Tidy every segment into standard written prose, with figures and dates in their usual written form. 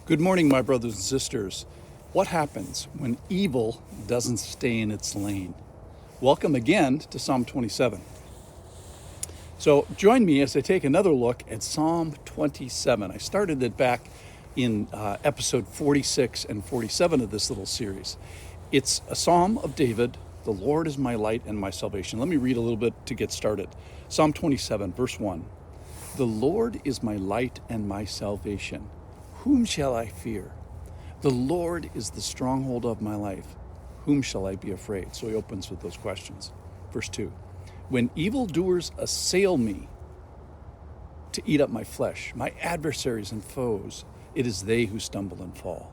Good morning, my brothers and sisters. What happens when evil doesn't stay in its lane? Welcome again to Psalm 27. So join me as I take another look at Psalm 27. I started it back in episode 46 and 47 of this little series. It's a psalm of David. The Lord is my light and my salvation. Let me read a little bit to get started. Psalm 27, verse 1. The Lord is my light and my salvation. Whom shall I fear? The Lord is the stronghold of my life. Whom shall I be afraid? So he opens with those questions. Verse 2. When evildoers assail me to eat up my flesh, my adversaries and foes, it is they who stumble and fall.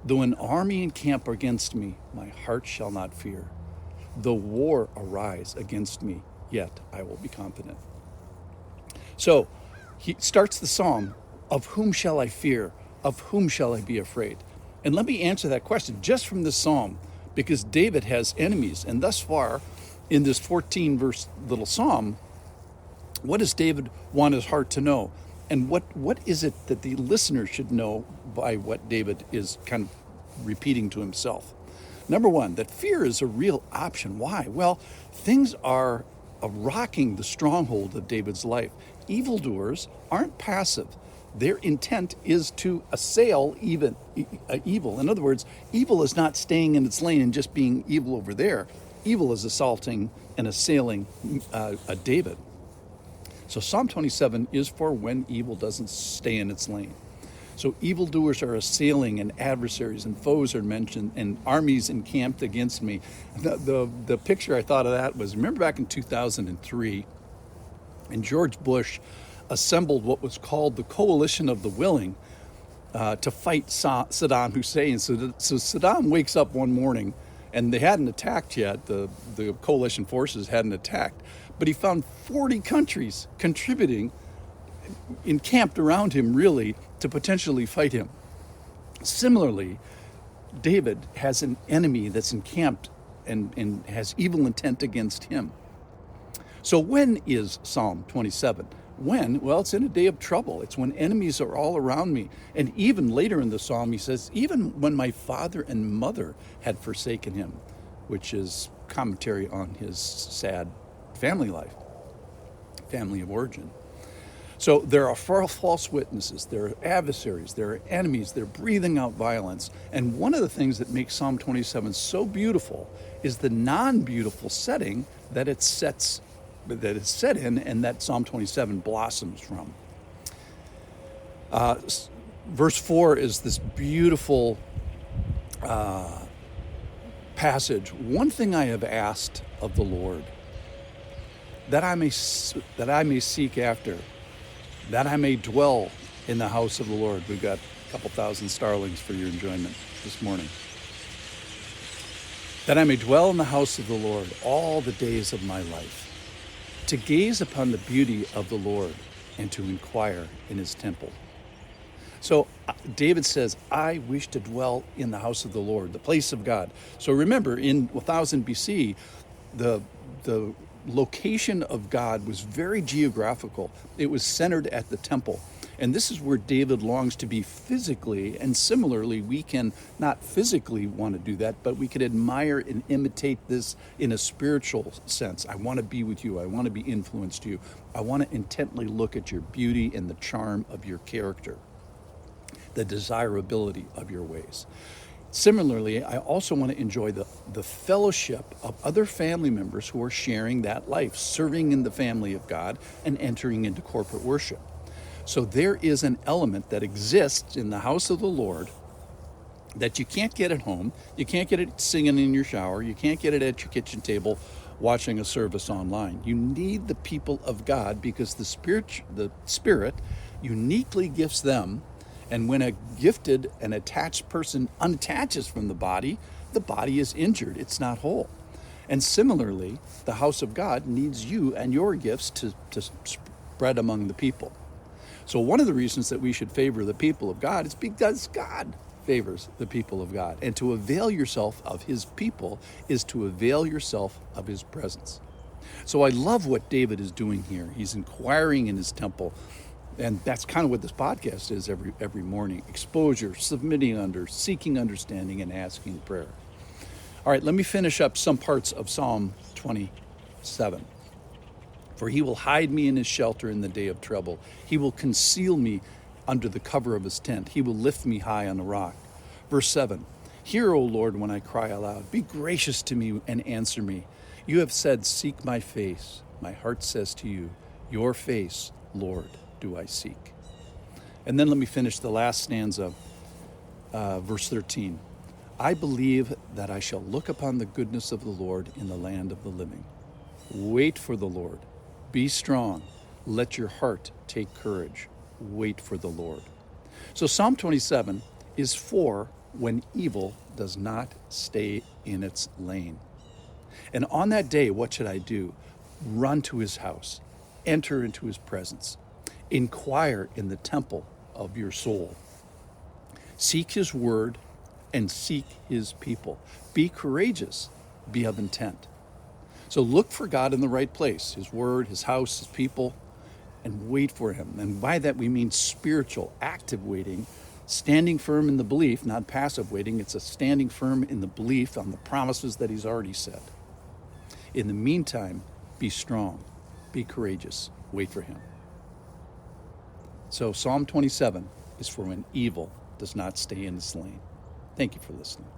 Though an army encamp against me, my heart shall not fear. Though war arise against me, yet I will be confident. So he starts the psalm, of whom shall I fear? Of whom shall I be afraid? And let me answer that question just from this psalm, because David has enemies. And thus far, in this 14 verse little psalm, what does David want his heart to know? And what is it that the listener should know by what David is kind of repeating to himself? Number one, that fear is a real option. Why? Well, things are rocking the stronghold of David's life. Evildoers aren't passive. Their intent is to assail evil. In other words, evil is not staying in its lane and just being evil over there. Evil is assaulting and assailing David. So Psalm 27 is for when evil doesn't stay in its lane. So evildoers are assailing, and adversaries and foes are mentioned, and armies encamped against me. The picture I thought of that was, remember back in 2003, and George Bush assembled what was called the Coalition of the Willing to fight Saddam Hussein. So Saddam wakes up one morning, and they hadn't attacked yet. The coalition forces hadn't attacked, but he found 40 countries contributing, encamped around him, really, to potentially fight him. Similarly, David has an enemy that's encamped and has evil intent against him. So when is Psalm 27? When? Well, it's in a day of trouble. It's when enemies are all around me. And even later in the psalm, he says, even when my father and mother had forsaken him, which is commentary on his sad family life, family of origin. So there are false witnesses, there are adversaries, there are enemies, they're breathing out violence. And one of the things that makes Psalm 27 so beautiful is the non-beautiful setting that it's set in, and that Psalm 27 blossoms from. Verse 4 is this beautiful passage. One thing I have asked of the Lord, that I may seek after, that I may dwell in the house of the Lord. We've got a couple thousand starlings for your enjoyment this morning. That I may dwell in the house of the Lord all the days of my life, to gaze upon the beauty of the Lord and to inquire in his temple. So David says, I wish to dwell in the house of the Lord, the place of God. So remember, in 1000 BC, the location of God was very geographical. It was centered at the temple. And this is where David longs to be physically. And similarly, we can not physically want to do that, but we can admire and imitate this in a spiritual sense. I want to be with you. I want to be influenced to you. I want to intently look at your beauty and the charm of your character, the desirability of your ways. Similarly, I also want to enjoy the fellowship of other family members who are sharing that life, serving in the family of God and entering into corporate worship. So there is an element that exists in the house of the Lord that you can't get at home. You can't get it singing in your shower. You can't get it at your kitchen table watching a service online. You need the people of God, because the Spirit uniquely gifts them. And when a gifted and attached person unattaches from the body is injured. It's not whole. And similarly, the house of God needs you and your gifts to spread among the people. So one of the reasons that we should favor the people of God is because God favors the people of God. And to avail yourself of his people is to avail yourself of his presence. So I love what David is doing here. He's inquiring in his temple. And that's kind of what this podcast is every morning. Exposure, submitting under, seeking understanding, and asking prayer. All right, let me finish up some parts of Psalm 27. For he will hide me in his shelter in the day of trouble. He will conceal me under the cover of his tent. He will lift me high on a rock. Verse 7, hear, O Lord, when I cry aloud. Be gracious to me and answer me. You have said, seek my face. My heart says to you, your face, Lord, do I seek. And then let me finish the last stanza, verse 13. I believe that I shall look upon the goodness of the Lord in the land of the living. Wait for the Lord. Be strong. Let your heart take courage. Wait for the Lord. So Psalm 27 is for when evil does not stay in its lane. And on that day, what should I do? Run to his house. Enter into his presence. Inquire in the temple of your soul. Seek his word and seek his people. Be courageous. Be of intent. So look for God in the right place, his word, his house, his people, and wait for him. And by that we mean spiritual, active waiting, standing firm in the belief, not passive waiting. It's a standing firm in the belief on the promises that he's already said. In the meantime, be strong, be courageous, wait for him. So Psalm 27 is for when evil does not stay in its lane. Thank you for listening.